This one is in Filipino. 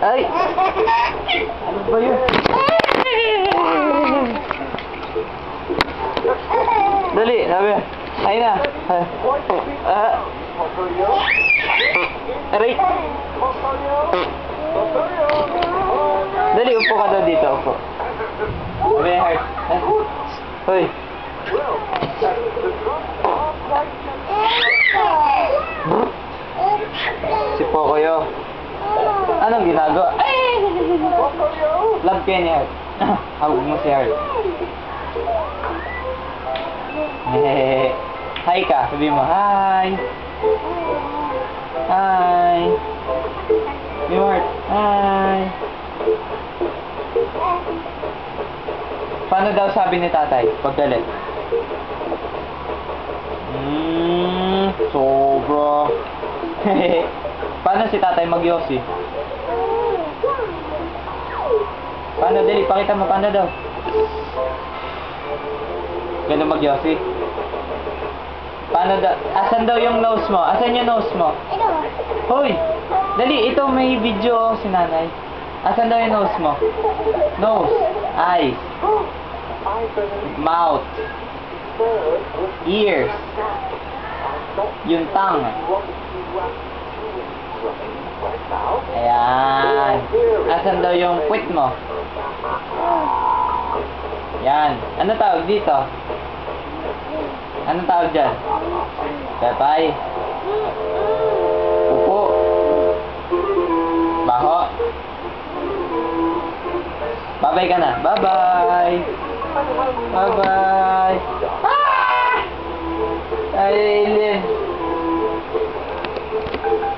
Ay! Ano ba yun? Dali, sabi. Ay na. Aray. Dali, upo ka daw dito. Upo. Sabi, heart. Hoy. Si Pocoyo. Anong ginagawa? Love kayo ni Heart. Hawag mo si Heart. Hi ka. Sabi mo, hi. Hi. Sabi mo, Heart. Hi. Paano daw sabi ni tatay? Pagdalit. Sobra. Paano si tatay mag-yosi? Paano, dali? Pakita mo, paano daw? Ganun mag-yosi? Paano daw? Asan daw yung nose mo? Asan yung nose mo? Hoy! Dali, ito may video si nanay. Asan daw yung nose mo? Nose. Eyes. Mouth. Ears. Yung tongue. Ayan. Asan daw yung puwit mo? Yan. Ano tawag dito? Anong tawag dyan? Pepay. Upo. Baho. Bye-bye ka na. Bye-bye. Bye-bye. Ah! I